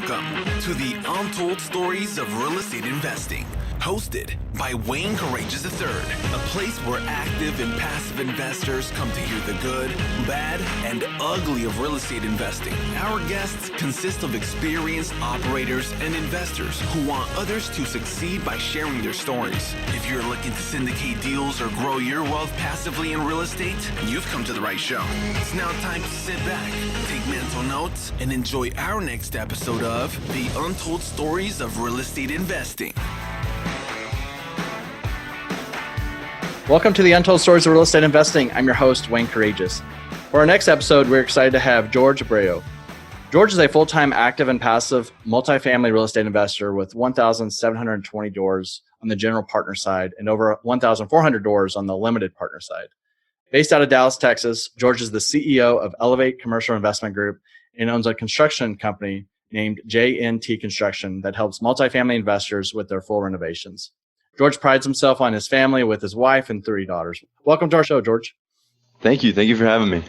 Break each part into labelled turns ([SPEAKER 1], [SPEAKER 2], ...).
[SPEAKER 1] Welcome to the Untold Stories of Real Estate Investing, hosted by Wayne Courageous III, a place where active and passive investors come to hear the good, bad, and ugly of real estate investing. Our guests consist of experienced operators and investors who want others to succeed by sharing their stories. If you're looking to syndicate deals or grow your wealth passively in real estate, you've come to the right show. It's now time to sit back, take mental notes, and enjoy our next episode of the Untold Stories of Real Estate Investing.
[SPEAKER 2] Welcome to the Untold Stories of Real Estate Investing. I'm your host, Wayne Courageous. For our next episode, we're excited to have Jorge Abreu. Jorge is a full-time active and passive multifamily real estate investor with 1,720 doors on the general partner side and over 1,400 doors on the limited partner side. Based out of Dallas, Texas, Jorge is the CEO of Elevate Commercial Investment Group and owns a construction company named JNT Construction that helps multifamily investors with their full renovations. Jorge prides himself on his family with his wife and 3 daughters. Welcome to our show, Jorge.
[SPEAKER 3] Thank you. Thank you for having me.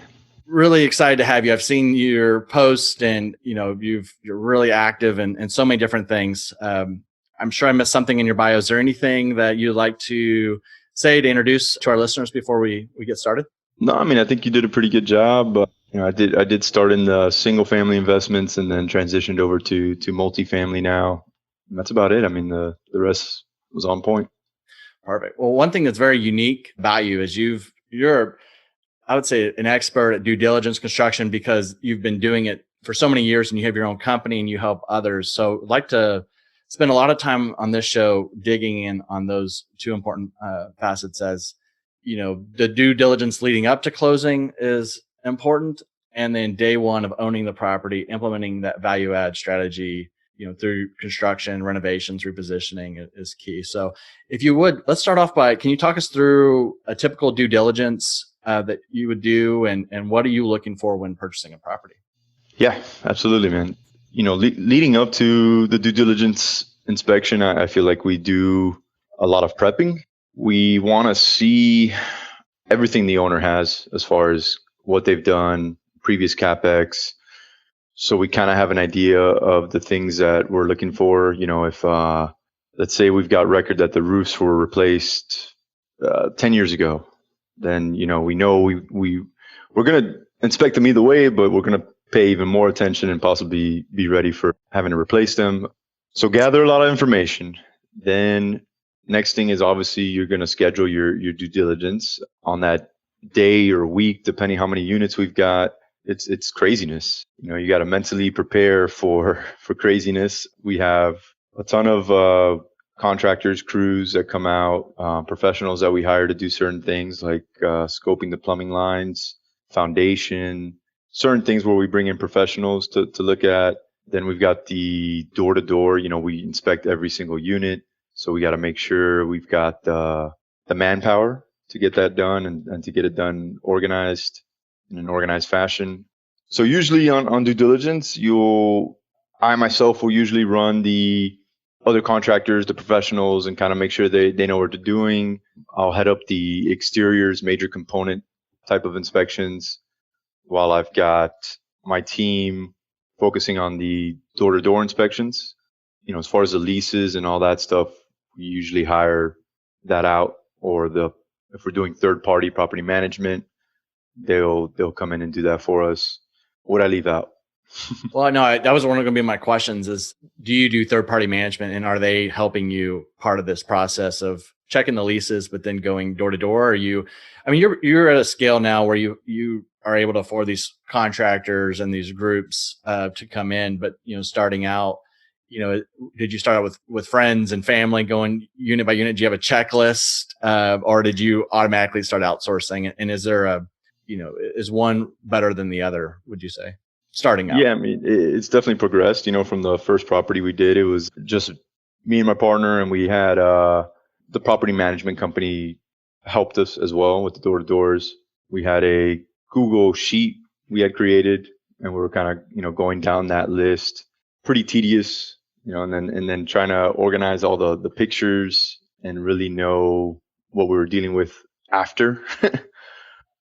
[SPEAKER 2] Really excited to have you. I've seen your post and, you're really active in so many different things. I'm sure I missed something in your bio. Is there anything that you'd like to say to introduce to our listeners before we get started?
[SPEAKER 3] No, I think you did a pretty good job. I did start in the single family investments and then transitioned over to multifamily now. And that's about it. The rest was on point.
[SPEAKER 2] Perfect. Well, one thing that's very unique about you is you're, I would say, an expert at due diligence construction because you've been doing it for so many years and you have your own company and you help others. So I'd like to spend a lot of time on this show digging in on those 2 important facets as, the due diligence leading up to closing is important. And then day one of owning the property, implementing that value add strategy, through construction, renovations, repositioning is key. So if you would, let's start off by, can you talk us through a typical due diligence that you would do and what are you looking for when purchasing a property?
[SPEAKER 3] Yeah, absolutely, man. Leading up to the due diligence inspection, I feel like we do a lot of prepping. We want to see everything the owner has as far as what they've done, previous CapEx. So we kind of have an idea of the things that we're looking for. If let's say we've got record that the roofs were replaced 10 years ago, then we know we're going to inspect them either way, but we're going to pay even more attention and possibly be ready for having to replace them. So gather a lot of information. Then next thing is obviously you're going to schedule your due diligence on that day or week, depending how many units we've got. It's craziness. You got to mentally prepare for craziness. We have a ton of contractors, crews that come out, professionals that we hire to do certain things like scoping the plumbing lines, foundation, certain things where we bring in professionals to look at. Then we've got the door-to-door. We inspect every single unit. So we got to make sure we've got the manpower to get that done and to get it done organized in an organized fashion. So usually on due diligence, I myself will usually run the other contractors, the professionals, and kind of make sure they know what they're doing. I'll head up the exteriors, major component type of inspections, while I've got my team focusing on the door-to-door inspections. As far as the leases and all that stuff, we usually hire that out, or if we're doing third-party property management, they'll come in and do that for us. What I leave out?
[SPEAKER 2] Well, no, that was one of going to be my questions is, do you do third-party management and are they helping you part of this process of checking the leases, but then going door to door? You're at a scale now where you are able to afford these contractors and these groups to come in, but, starting out, did you start out with friends and family going unit by unit? Do you have a checklist or did you automatically start outsourcing? And is there is one better than the other, would you say, starting out?
[SPEAKER 3] Yeah, it's definitely progressed. From the first property we did, it was just me and my partner, and we had the property management company helped us as well with the door-to-doors. We had a Google sheet we had created, and we were kind of, going down that list. Pretty tedious, and then trying to organize all the pictures and really know what we were dealing with after.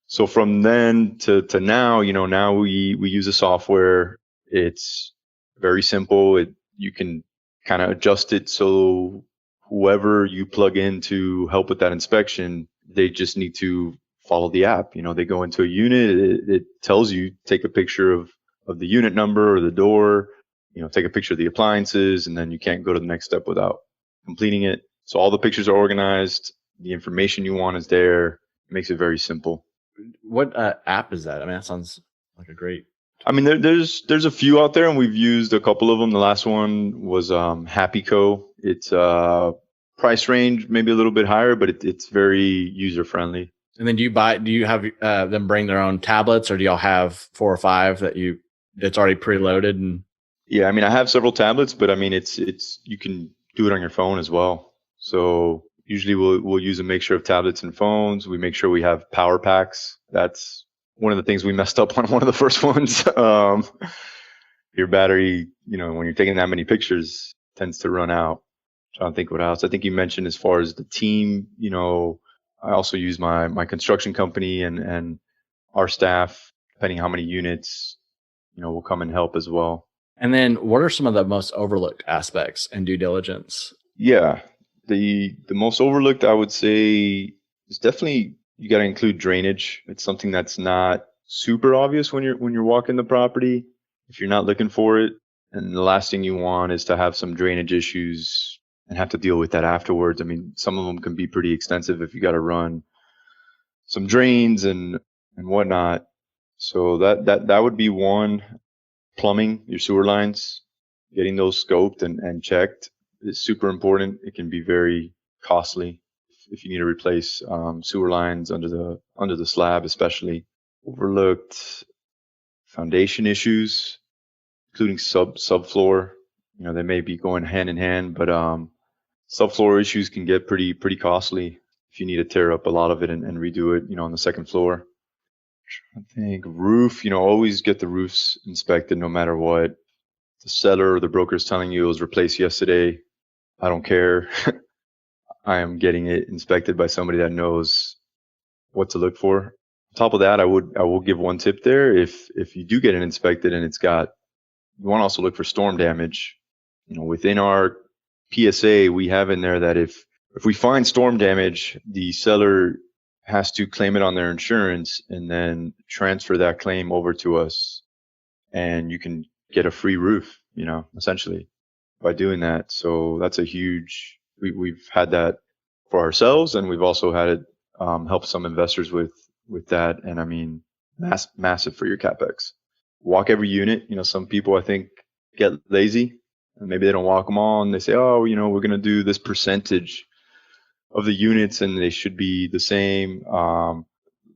[SPEAKER 3] So from then to now, now we use a software. It's very simple. You can kind of adjust it so whoever you plug in to help with that inspection, they just need to follow the app. They go into a unit, it tells you, take a picture of the unit number or the door, take a picture of the appliances, and then you can't go to the next step without completing it. So all the pictures are organized, the information you want is there. It makes it very simple.
[SPEAKER 2] What app is that? I mean, that sounds like a great.
[SPEAKER 3] I mean, there's a few out there, and we've used a couple of them. The last one was HappyCo. It's price range maybe a little bit higher, but it's very user friendly.
[SPEAKER 2] And then do you have them bring their own tablets, or do y'all have 4 or 5 that's already preloaded? And
[SPEAKER 3] yeah, I mean, I have several tablets, but I mean, it's you can do it on your phone as well. So usually we'll use a mixture of tablets and phones. We make sure we have power packs. That's one of the things we messed up on one of the first ones. Your battery, when you're taking that many pictures, tends to run out. I'm trying to think what else. I think you mentioned as far as the team, I also use my construction company and our staff, depending how many units, will come and help as well.
[SPEAKER 2] And then what are some of the most overlooked aspects in due diligence?
[SPEAKER 3] Yeah, the most overlooked, I would say, is definitely you got to include drainage. It's something that's not super obvious when you're walking the property if you're not looking for it. And the last thing you want is to have some drainage issues and have to deal with that afterwards. I mean, some of them can be pretty extensive if you got to run some drains and whatnot. So that would be one. Plumbing, your sewer lines, getting those scoped and checked is super important. It can be very costly if you need to replace sewer lines under the slab, especially. Overlooked foundation issues, including subfloor. They may be going hand in hand, but subfloor issues can get pretty costly if you need to tear up a lot of it and redo it, on the second floor. I think roof, always get the roofs inspected no matter what. The seller or the broker is telling you it was replaced yesterday. I don't care. I am getting it inspected by somebody that knows what to look for. On top of that, I will give one tip there. If you do get it inspected and you want to also look for storm damage. Within our PSA, we have in there that if we find storm damage, the seller has to claim it on their insurance and then transfer that claim over to us, and you can get a free roof, essentially by doing that. So that's a huge, we've had that for ourselves, and we've also had it help some investors with that. And I mean, massive for your CapEx. Walk every unit. Some people I think get lazy and maybe they don't walk them all, and they say, oh, we're going to do this percentage of the units and they should be the same.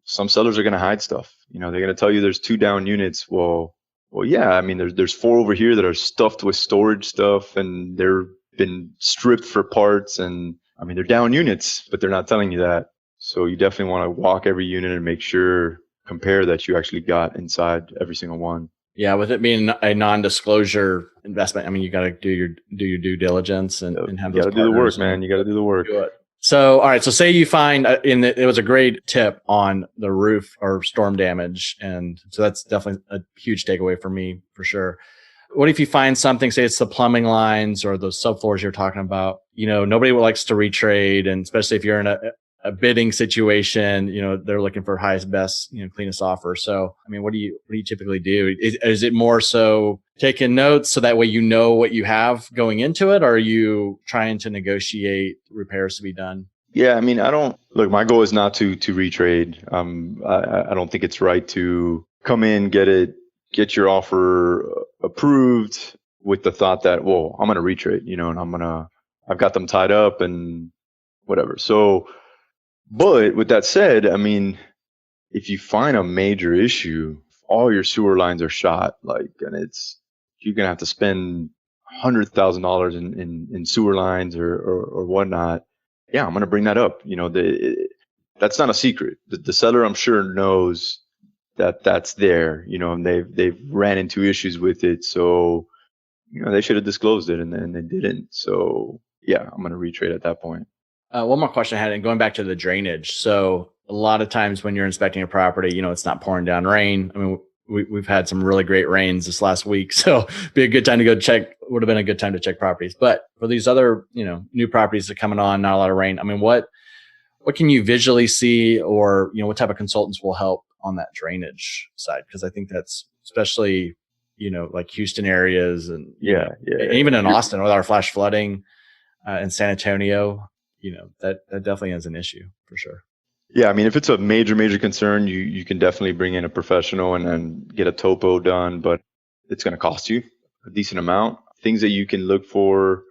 [SPEAKER 3] Some sellers are going to hide stuff. They're going to tell you there's 2 down units. Well, yeah. I mean, there's 4 over here that are stuffed with storage stuff and they're been stripped for parts. And I mean, they're down units, but they're not telling you that. So you definitely want to walk every unit and make sure, compare that you actually got inside every single one.
[SPEAKER 2] Yeah, with it being a non-disclosure investment, I mean, you got to do your due diligence and have those.
[SPEAKER 3] You got to do the work, man. You got to do the work.
[SPEAKER 2] So, all right. So say you find it was a great tip on the roof or storm damage. And so that's definitely a huge takeaway for me, for sure. What if you find something, say it's the plumbing lines or those subfloors you're talking about, nobody likes to retrade. And especially if you're in a bidding situation, they're looking for highest, best, cleanest offer. So, I mean, what do you typically do? Is it more so taking notes so that way you know what you have going into it? Or are you trying to negotiate repairs to be done?
[SPEAKER 3] Yeah, I mean, my goal is not to retrade. I don't think it's right to come in, get your offer approved with the thought that, well, I'm going to retrade, and I've got them tied up and whatever. So, but with that said, I mean, if you find a major issue, all your sewer lines are shot, and you're going to have to spend $100,000 in sewer lines or whatnot. Yeah, I'm going to bring that up. That's not a secret. The seller, I'm sure, knows that that's there, and they've ran into issues with it. So, they should have disclosed it and they didn't. So yeah, I'm going to retrade at that point.
[SPEAKER 2] One more question I had, and going back to the drainage. So a lot of times when you're inspecting a property, it's not pouring down rain. I mean, we've had some really great rains this last week. So be a good time to go check, would have been a good time to check properties. But for these other, new properties that are coming on, not a lot of rain. I mean, what can you visually see, or, what type of consultants will help on that drainage side? Because I think that's especially, like Houston areas and and even in Austin with our flash flooding in San Antonio, that definitely is an issue for sure.
[SPEAKER 3] Yeah, I mean, if it's a major concern, you can definitely bring in a professional and get a topo done, but it's going to cost you a decent amount. Things that you can look for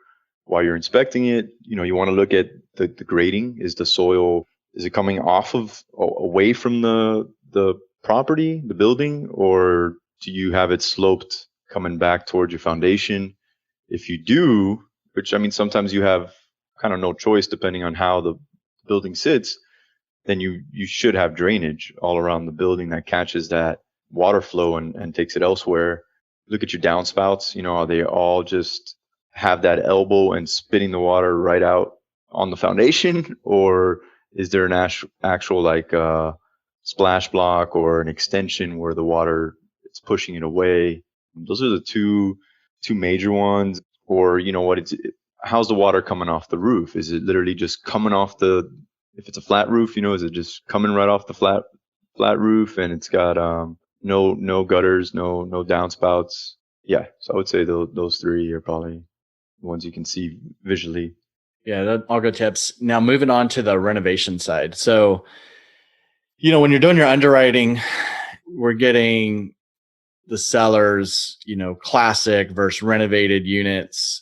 [SPEAKER 3] while you're inspecting it, you want to look at the grading. Is the soil, is it coming off of, away from the property, the building, or do you have it sloped coming back towards your foundation? If you do, which, I mean, sometimes you have kind of no choice depending on how the building sits, then you should have drainage all around the building that catches that water flow and takes it elsewhere. Look at your downspouts. Are they all just have that elbow and spitting the water right out on the foundation, or is there an actual like splash block or an extension where the water is pushing it away? Those are the two major ones. Or how's the water coming off the roof? Is it literally just coming off if it's a flat roof, is it just coming right off the flat roof, and it's got no gutters, no downspouts? Yeah, so I would say those three are probably the ones you can see visually.
[SPEAKER 2] Yeah, that all good tips. Now moving on to the renovation side. So, when you're doing your underwriting, we're getting the sellers, classic versus renovated units,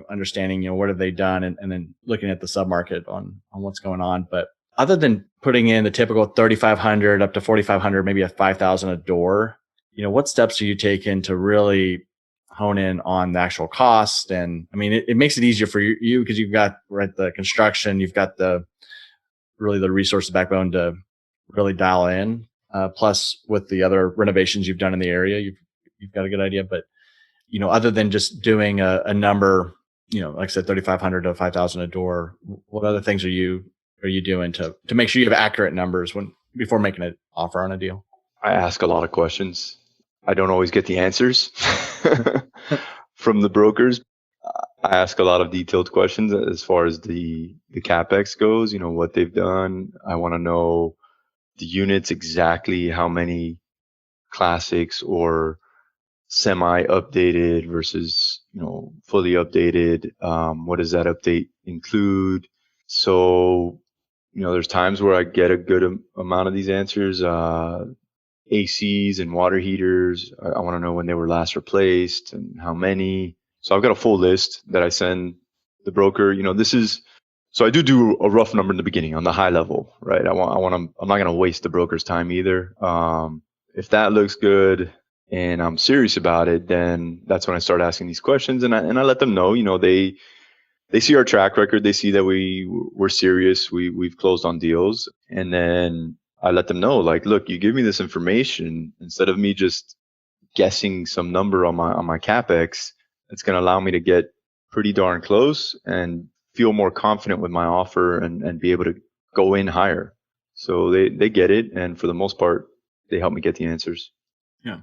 [SPEAKER 2] understanding, what have they done, and then looking at the submarket on what's going on. But other than putting in the typical 3,500 up to 4,500, maybe a 5,000 a door, what steps are you taking to really hone in on the actual cost? And I mean, it makes it easier for you because you've got the construction, you've got the resource backbone to really dial in. Plus with the other renovations you've done in the area, you've got a good idea. But other than just doing a number, like I said, 3,500 to 5,000 a door, what other things are you doing to make sure you have accurate numbers before making an offer on a deal?
[SPEAKER 3] I ask a lot of questions. I don't always get the answers from the brokers. I ask a lot of detailed questions as far as the CapEx goes, what they've done. I want to know the units, exactly how many classics or semi-updated versus, fully updated. What does that update include? So, there's times where I get a good amount of these answers. ACs and water heaters. I want to know when they were last replaced and how many. So I've got a full list that I send the broker. So I do a rough number in the beginning on the high level, right? I'm not going to waste the broker's time either. If that looks good and I'm serious about it, then that's when I start asking these questions, and I let them know, they see our track record. They see that we're serious. We've closed on deals, and then I let them know, like, look, you give me this information, instead of me just guessing some number on my CapEx, it's going to allow me to get pretty darn close and feel more confident with my offer and be able to go in higher. So they get it, and for the most part, they help me get the answers.
[SPEAKER 2] Yeah.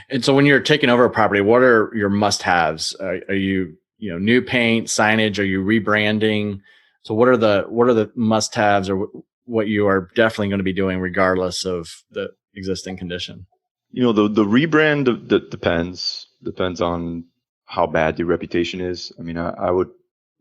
[SPEAKER 2] And so when you're taking over a property, what are your must-haves? Are you new paint, signage? Are you rebranding? So what are the must-haves, or what you are definitely going to be doing regardless of the existing condition?
[SPEAKER 3] The rebrand depends on how bad your reputation is. I mean, I would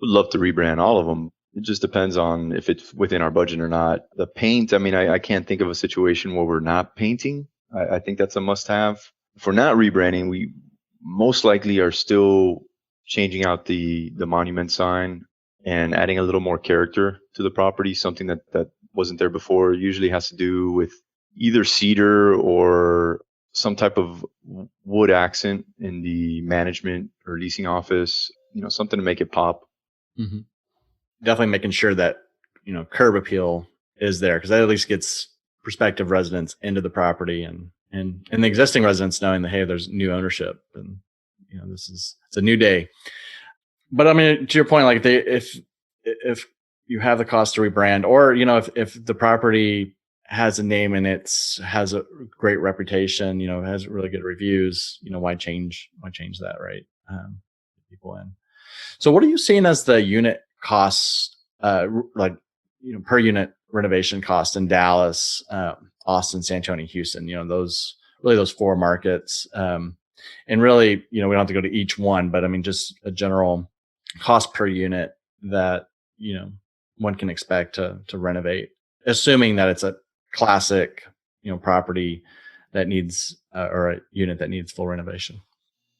[SPEAKER 3] love to rebrand all of them. It just depends on if it's within our budget or not. The paint, I mean, I can't think of a situation where we're not painting. I think that's a must-have. If we're not rebranding, we most likely are still changing out the monument sign and adding a little more character to the property, something that wasn't there before. It usually has to do with either cedar or some type of wood accent in the management or leasing office, something to make it pop.
[SPEAKER 2] Mm-hmm. Definitely making sure that, curb appeal is there, because that at least gets prospective residents into the property, and the existing residents knowing that, hey, there's new ownership, and it's a new day. But I mean, to your point, like if you have the cost to rebrand, or if the property has a name and has a great reputation, has really good reviews, why change that, right? People in. So what are you seeing as the unit costs, like, per unit renovation cost in Dallas, Austin, San Antonio, Houston, those four markets. And really, we don't have to go to each one, but I mean, just a general cost per unit that, one can expect to renovate, assuming that it's a classic, property that needs, or a unit that needs full renovation.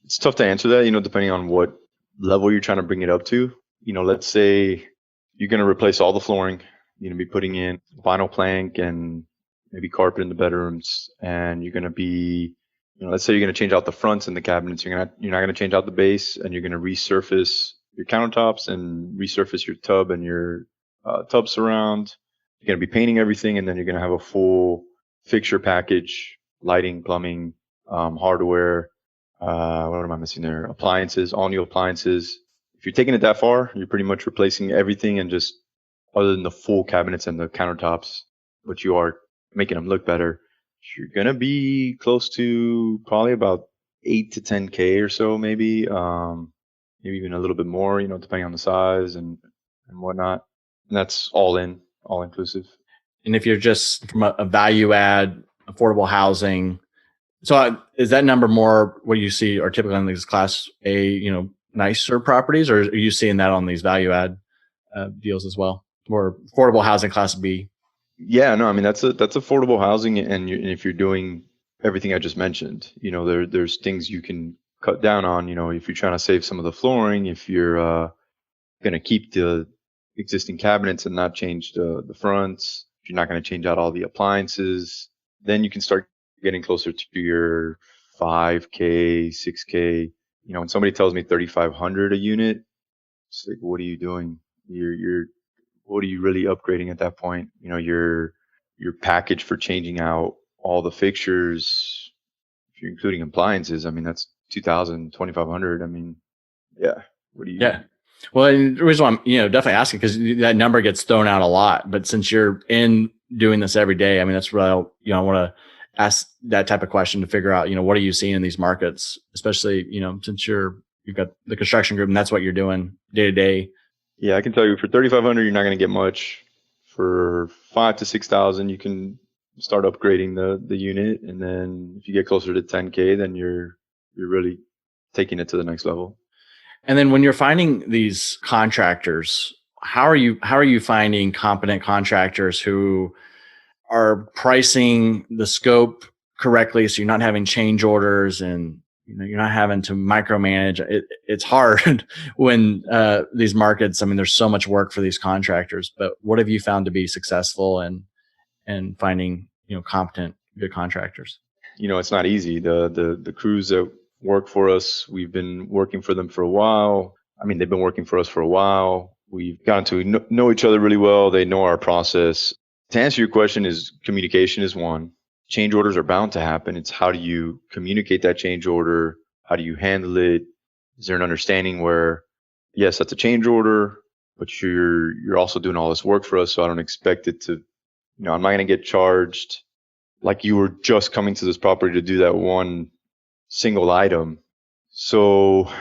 [SPEAKER 3] It's tough to answer that, depending on what level you're trying to bring it up to. Let's say you're going to replace all the flooring, be putting in vinyl plank and maybe carpet in the bedrooms, and you're going to be, let's say you're going to change out the fronts and the cabinets. You're not going to change out the base, and you're going to resurface your countertops and resurface your tub and your tub surround. You're going to be painting everything, and then you're going to have a full fixture package, lighting, plumbing, hardware. What am I missing there? Appliances, all new appliances. If you're taking it that far, you're pretty much replacing everything, and just other than the full cabinets and the countertops, but you are making them look better. You're going to be close to probably about 8 to 10K or so, maybe maybe even a little bit more, depending on the size and whatnot. And that's all inclusive.
[SPEAKER 2] And if you're just from a value add, affordable housing, so is that number more what you see are typically on these class A, nicer properties, or are you seeing that on these value add deals as well, or affordable housing class B?
[SPEAKER 3] Yeah, no, I mean, that's affordable housing. And if you're doing everything I just mentioned, there's things you can cut down on, if you're trying to save some of the flooring, if you're going to keep the existing cabinets and not change the fronts, if you're not going to change out all the appliances, then you can start getting closer to your 5K, 6K. When somebody tells me 3,500 a unit, it's like, what are you doing? What are you really upgrading at that point? Your package for changing out all the fixtures, if you're including appliances, I mean, that's 2,000, 2,500. I mean, yeah. What do you?
[SPEAKER 2] Yeah. Well, and the reason why I'm, definitely asking, because that number gets thrown out a lot, but since you're in doing this every day, I mean, that's what I want to ask that type of question to figure out, what are you seeing in these markets, especially, since you've got the construction group and that's what you're doing day to day.
[SPEAKER 3] Yeah, I can tell you for 3,500, you're not going to get much. For 5,000 to 6,000, you can start upgrading the unit, and then if you get closer to 10K, then you're really taking it to the next level.
[SPEAKER 2] And then when you're finding these contractors, how are you finding competent contractors who are pricing the scope correctly, so you're not having change orders and you're not having to micromanage it? It's hard when these markets, I mean, there's so much work for these contractors, but what have you found to be successful in finding, competent, good contractors?
[SPEAKER 3] It's not easy. The crews that work for us, we've been working for them for a while. I mean, they've been working for us for a while. We've gotten to know each other really well. They know our process. To answer your question, communication is one. Change orders are bound to happen. It's how do you communicate that change order? How do you handle it? Is there an understanding where, yes, that's a change order, but you're also doing all this work for us, so I don't expect it to, I'm not going to get charged like you were just coming to this property to do that one single item. So,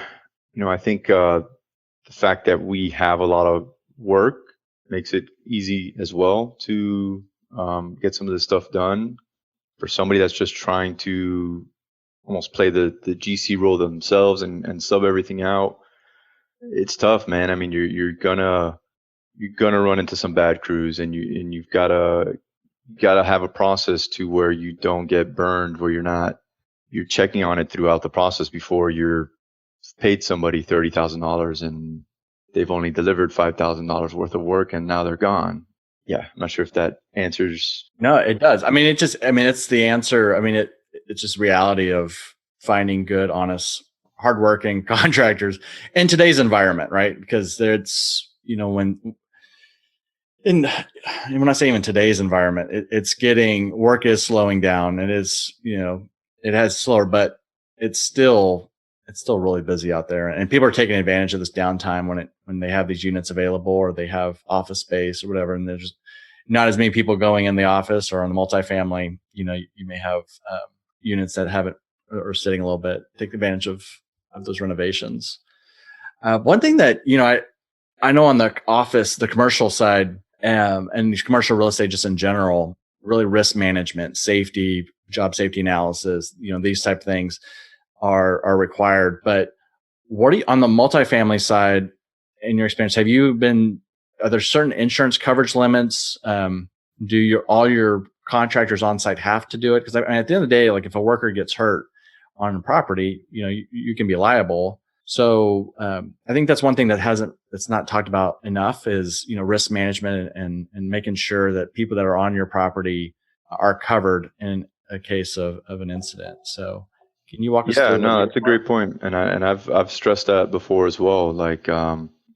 [SPEAKER 3] I think the fact that we have a lot of work makes it easy as well to get some of this stuff done. For somebody that's just trying to almost play the GC role themselves and sub everything out, it's tough, man. I mean, you're gonna run into some bad crews, and you've gotta have a process to where you don't get burned, where you're checking on it throughout the process before you're paid somebody $30,000 and they've only delivered $5,000 worth of work and now they're gone. Yeah, I'm not sure if that answers.
[SPEAKER 2] No, it does. I mean, it's the answer. I mean, it's just reality of finding good, honest, hardworking contractors in today's environment, right? Because it's, when I say even today's environment, work is slowing down. It is, it has slower, but it's still really busy out there, and people are taking advantage of this downtime when they have these units available, or they have office space or whatever, and not as many people going in the office, or on the multifamily, you may have units that have it or sitting a little bit, take advantage of those renovations. One thing that, I know on the office, the commercial side, and commercial real estate just in general, really risk management, safety, job safety analysis, these type of things are required. But what are you on the multifamily side, in your experience? Are there certain insurance coverage limits? Do all your contractors on site have to do it? Because at the end of the day, like if a worker gets hurt on property, you can be liable. So I think that's one thing that's not talked about enough is, risk management and making sure that people that are on your property are covered in a case of an incident. So can you walk us through?
[SPEAKER 3] Yeah, no, that's a great point. And I've stressed that before as well. Like,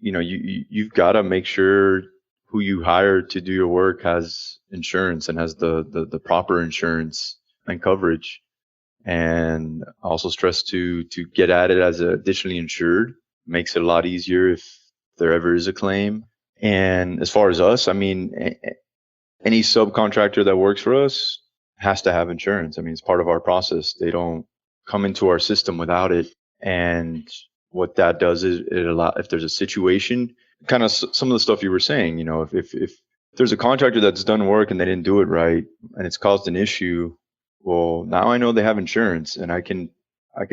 [SPEAKER 3] you've got to make sure who you hire to do your work has insurance and has the proper insurance and coverage. And also stress to get at it as additionally insured. Makes it a lot easier if there ever is a claim. And as far as us, I mean, any subcontractor that works for us has to have insurance. I mean, it's part of our process. They don't come into our system without it. And what that does is if there's a situation, kind of some of the stuff you were saying, if there's a contractor that's done work and they didn't do it right and it's caused an issue, well, now I know they have insurance, and I can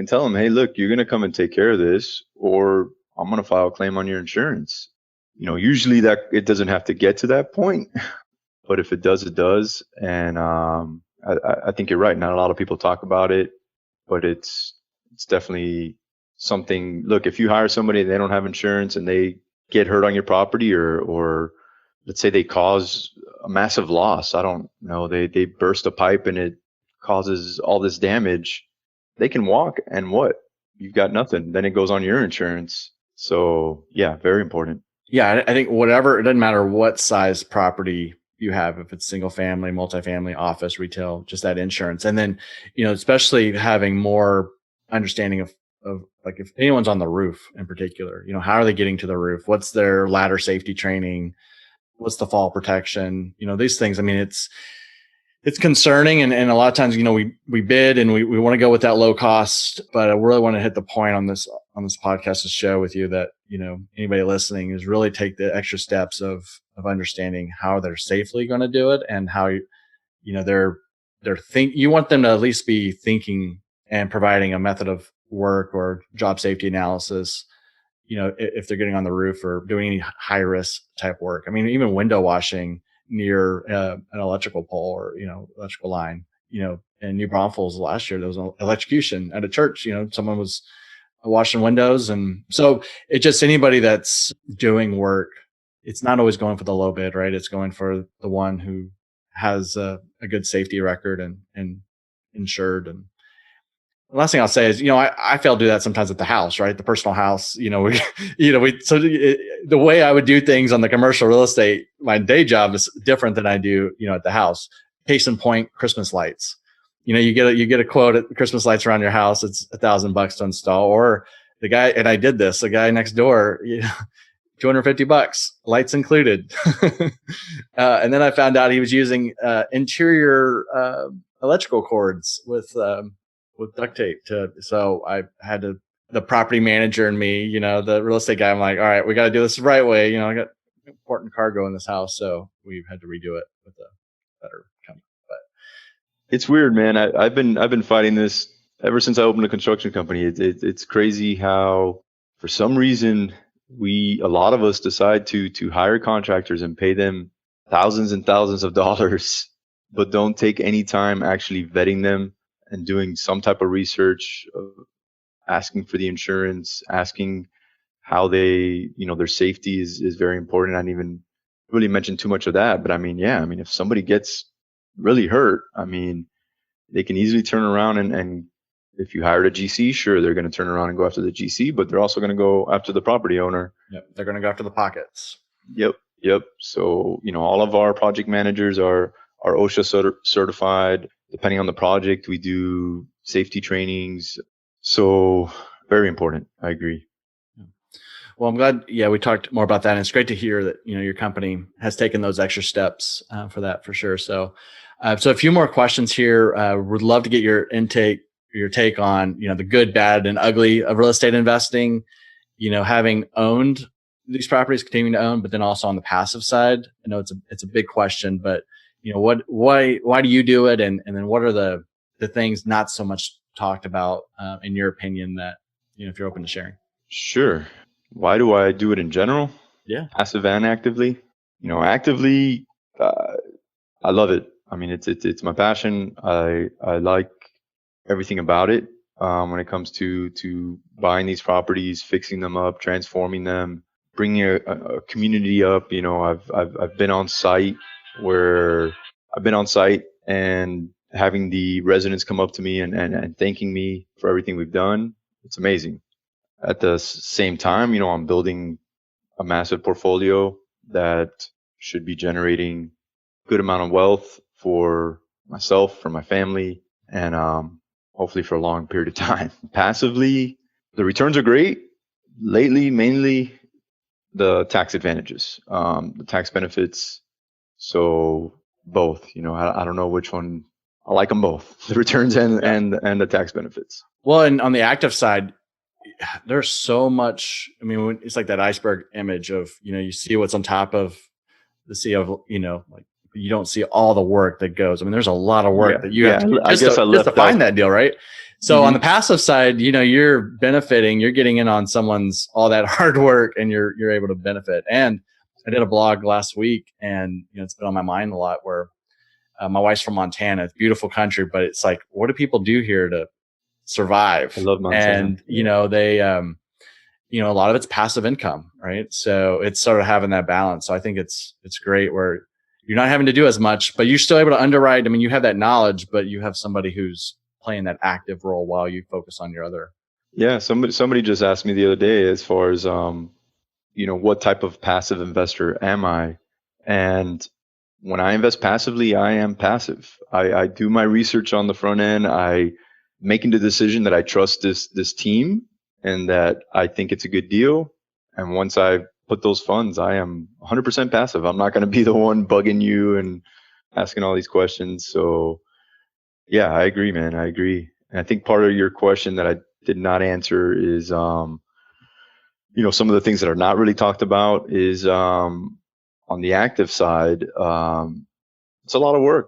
[SPEAKER 3] tell them, hey, look, you're going to come and take care of this, or I'm going to file a claim on your insurance. Usually that it doesn't have to get to that point, but if it does, it does. And I think you're right. Not a lot of people talk about it, but it's definitely something. Look, if you hire somebody and they don't have insurance and they get hurt on your property, or let's say they cause a massive loss, I don't know, they burst a pipe and it causes all this damage, they can walk, and what? You've got nothing. Then it goes on your insurance. So yeah, very important.
[SPEAKER 2] Yeah, I think it doesn't matter what size property you have, if it's single family, multifamily, office, retail, just that insurance. And then, especially having more understanding of like if anyone's on the roof in particular, how are they getting to the roof? What's their ladder safety training? What's the fall protection? These things. I mean, it's concerning, and a lot of times, we bid and we want to go with that low cost, but I really want to hit the point on this podcast to share with you that, anybody listening is really take the extra steps of understanding how they're safely going to do it, and how, you want them to at least be thinking and providing a method of work or job safety analysis, if they're getting on the roof or doing any high risk type work. I mean, even window washing near an electrical pole or, electrical line, in New Braunfels last year, there was an electrocution at a church, someone was washing windows. And so it just, anybody that's doing work, it's not always going for the low bid, right? It's going for the one who has a good safety record and insured. And the last thing I'll say is, I fail to do that sometimes at the house, right? The personal house, the way I would do things on the commercial real estate, my day job is different than I do, at the house. Case in point, Christmas lights. You get a quote at Christmas lights around your house. It's $1,000 to install. Or the guy next door, $250, lights included. And then I found out he was using interior electrical cords with duct tape so I had to, the property manager and me, the real estate guy, I'm like, all right, we got to do this the right way. I got important cargo in this house. So we've had to redo it with a better company. But
[SPEAKER 3] it's weird, man. I've been fighting this ever since I opened a construction company. It's crazy how for some reason a lot of us decide to hire contractors and pay them thousands and thousands of dollars, but don't take any time actually vetting them and doing some type of research, asking for the insurance, asking how they, their safety is very important. I didn't even really mention too much of that, but if somebody gets really hurt, they can easily turn around and if you hired a GC, sure, they're going to turn around and go after the GC, but they're also going to go after the property owner.
[SPEAKER 2] Yep, they're going to go after the pockets.
[SPEAKER 3] Yep. So, all of our project managers are OSHA certified. Depending on the project, we do safety trainings. So very important. I agree.
[SPEAKER 2] Well, I'm glad. Yeah, we talked more about that, and it's great to hear that your company has taken those extra steps for that for sure. So, so a few more questions here. Would love to get your take on the good, bad, and ugly of real estate investing. Having owned these properties, continuing to own, but then also on the passive side. I know it's a big question, but why do you do it, and then what are the things not so much talked about in your opinion that if you're open to sharing?
[SPEAKER 3] Sure. Why do I do it in general?
[SPEAKER 2] Yeah.
[SPEAKER 3] Passive and actively. Actively, I love it. I mean, it's my passion. I like everything about it. When it comes to buying these properties, fixing them up, transforming them, bringing a community up. I've been on site and having the residents come up to me and thanking me for everything we've done. It's amazing. At the same time, I'm building a massive portfolio that should be generating good amount of wealth for myself, for my family, and hopefully for a long period of time. Passively, the returns are great. Lately, mainly the tax advantages, the tax benefits. So both, I don't know which one. I like them both, the returns and the tax benefits.
[SPEAKER 2] Well, and on the active side, there's so much. I mean, it's like that iceberg image of, you see what's on top of the sea of, like you don't see all the work that goes. I mean, there's a lot of work that you have to, just to find that deal, right? So on the passive side, you're benefiting, you're getting in on someone's all that hard work, and you're able to benefit. And I did a blog last week, and it's been on my mind a lot. Where my wife's from Montana, it's beautiful country, but it's like, what do people do here to survive?
[SPEAKER 3] I love Montana.
[SPEAKER 2] And they a lot of it's passive income, right? So it's sort of having that balance. So I think it's great where you're not having to do as much, but you're still able to underwrite. I mean, you have that knowledge, but you have somebody who's playing that active role while you focus on your other.
[SPEAKER 3] Yeah, somebody just asked me the other day as far as what type of passive investor am I? And when I invest passively, I am passive. I do my research on the front end. I making the decision that I trust this team and that I think it's a good deal. And once I put those funds, I am 100% passive. I'm not going to be the one bugging you and asking all these questions. So yeah, I agree, man. I agree. And I think part of your question that I did not answer is, some of the things that are not really talked about is, on the active side, it's a lot of work.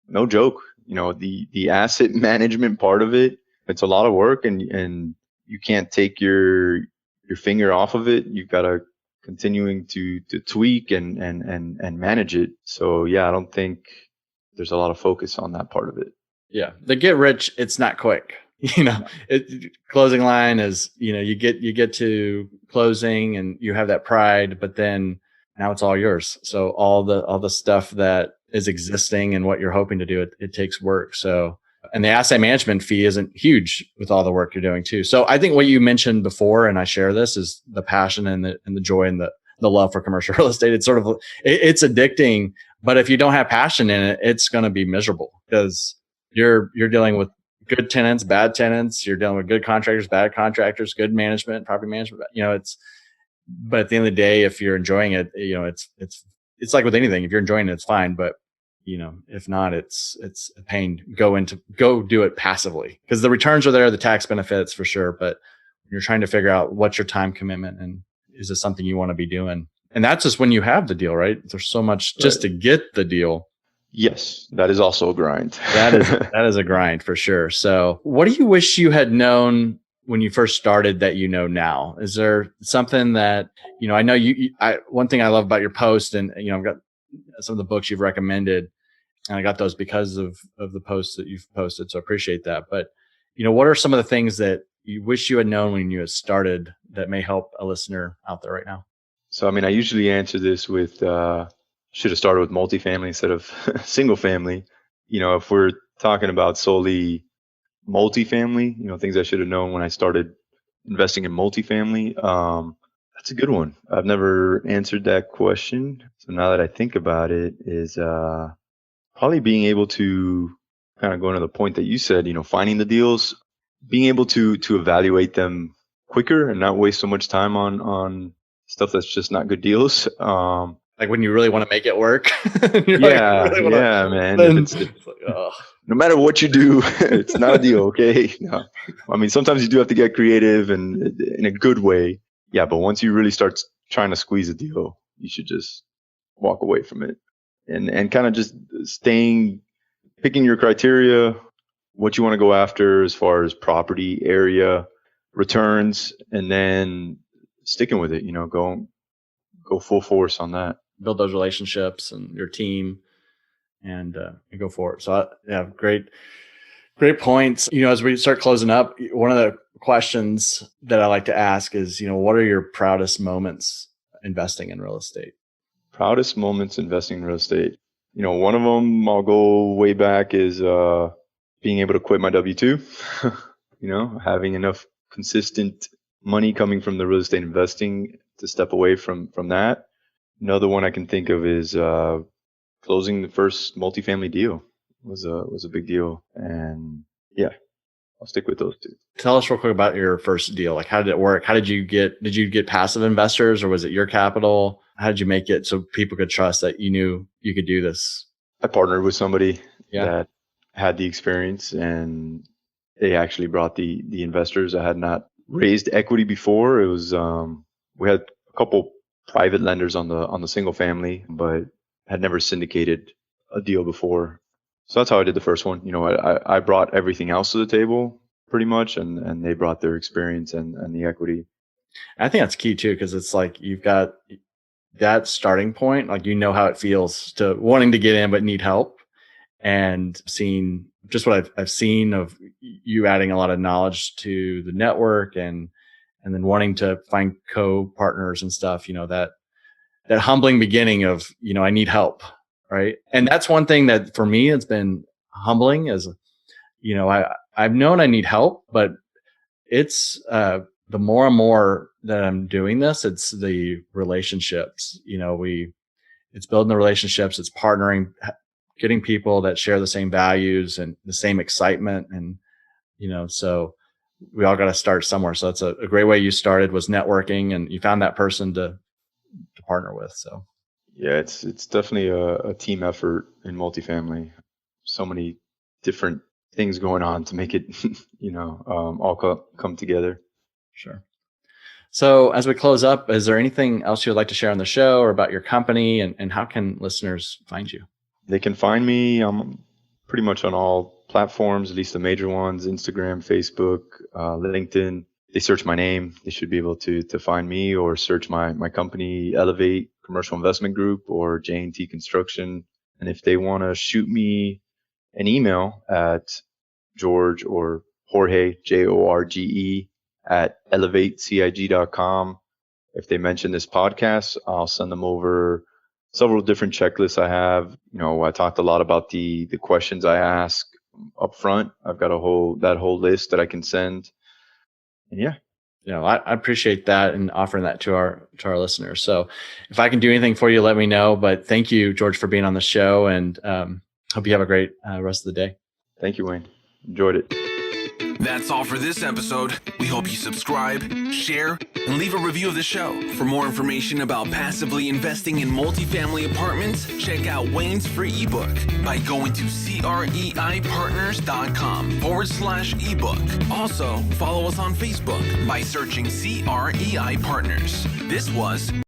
[SPEAKER 3] No joke. The asset management part of it, it's a lot of work, and you can't take your finger off of it. You've got to continuing to tweak and manage it. So yeah, I don't think there's a lot of focus on that part of it.
[SPEAKER 2] Yeah, the get rich, it's not quick. Closing line is, you get to closing and you have that pride, but then now it's all yours. So all the stuff that is existing and what you're hoping to do, it takes work. So, and the asset management fee isn't huge with all the work you're doing too. So I think what you mentioned before, and I share this, is the passion and the joy and the love for commercial real estate. It's sort of, it's addicting, but if you don't have passion in it, it's going to be miserable because you're dealing with good tenants, bad tenants. You're dealing with good contractors, bad contractors, good management, property management. But at the end of the day, if you're enjoying it, it's like with anything. If you're enjoying it, it's fine. But if not, it's a pain. Go do it passively because the returns are there, the tax benefits for sure. But you're trying to figure out what's your time commitment and is this something you want to be doing? And that's just when you have the deal, right? There's so much just to get the deal.
[SPEAKER 3] Yes, that is also a grind.
[SPEAKER 2] That is a grind for sure. So what do you wish you had known when you first started that now? Is there something that, I know one thing I love about your post, and, I've got some of the books you've recommended, and I got those because of the posts that you've posted. So I appreciate that. But, what are some of the things that you wish you had known when you had started that may help a listener out there right now?
[SPEAKER 3] So, I usually answer this with, should have started with multifamily instead of single family. If we're talking about solely multifamily, things I should have known when I started investing in multifamily. That's a good one. I've never answered that question. So now that I think about it, is probably being able to kind of go into the point that you said, finding the deals, being able to evaluate them quicker and not waste so much time on stuff that's just not good deals.
[SPEAKER 2] Like when you really want to make it work.
[SPEAKER 3] Man. No matter what you do, it's not a deal. Okay. No. I mean, sometimes you do have to get creative and in a good way. Yeah. But once you really start trying to squeeze a deal, you should just walk away from it and kind of just picking your criteria, what you want to go after as far as property, area, returns, and then sticking with it, go full force on that.
[SPEAKER 2] Build those relationships and your team and go for it. So great points. As we start closing up, one of the questions that I like to ask is, what are your proudest moments investing in real estate?
[SPEAKER 3] Proudest moments investing in real estate. One of them, I'll go way back, is being able to quit my W-2, having enough consistent money coming from the real estate investing to step away from that. Another one I can think of is closing the first multifamily deal was a big deal. And yeah, I'll stick with those two.
[SPEAKER 2] Tell us real quick about your first deal. Like, how did it work? Did you get passive investors, or was it your capital? How did you make it so people could trust that you knew you could do this?
[SPEAKER 3] I partnered with somebody that had the experience, and they actually brought the investors. I had not raised equity before. It was we had a couple private lenders on the single family, but had never syndicated a deal before. So that's how I did the first one. I brought everything else to the table pretty much, and they brought their experience and the equity.
[SPEAKER 2] I think that's key too, because it's like you've got that starting point, like how it feels to wanting to get in but need help, and seeing just what I've seen of you adding a lot of knowledge to the network and then wanting to find co-partners and stuff, that humbling beginning of, I need help. Right. And that's one thing that for me, it's been humbling is, I've known I need help, but it's, the more and more that I'm doing this, it's the relationships, it's building the relationships, it's partnering, getting people that share the same values and the same excitement. And, so we all got to start somewhere. So that's a great way you started, was networking, and you found that person to partner with. So.
[SPEAKER 3] Yeah, it's definitely a team effort in multifamily. So many different things going on to make it, all come together.
[SPEAKER 2] Sure. So as we close up, is there anything else you'd like to share on the show or about your company, and how can listeners find you?
[SPEAKER 3] They can find me. I'm pretty much on all platforms, at least the major ones: Instagram, Facebook, LinkedIn. They search my name, they should be able to find me, or search my company, Elevate Commercial Investment Group, or JNT Construction. And if they want to shoot me an email at George or Jorge, Jorge, at elevatecig.com. If they mention this podcast, I'll send them over several different checklists I have. I talked a lot about the questions I ask up front. I've got that whole list that I can send. And yeah.
[SPEAKER 2] I appreciate that and offering that to our listeners. So if I can do anything for you, let me know. But thank you, George, for being on the show, and hope you have a great rest of the day.
[SPEAKER 3] Thank you, Wayne. Enjoyed it.
[SPEAKER 1] That's all for this episode. We hope you subscribe, share, and leave a review of the show. For more information about passively investing in multifamily apartments, check out Wayne's free ebook by going to CREIPartners.com/ebook. Also, follow us on Facebook by searching CREI Partners. This was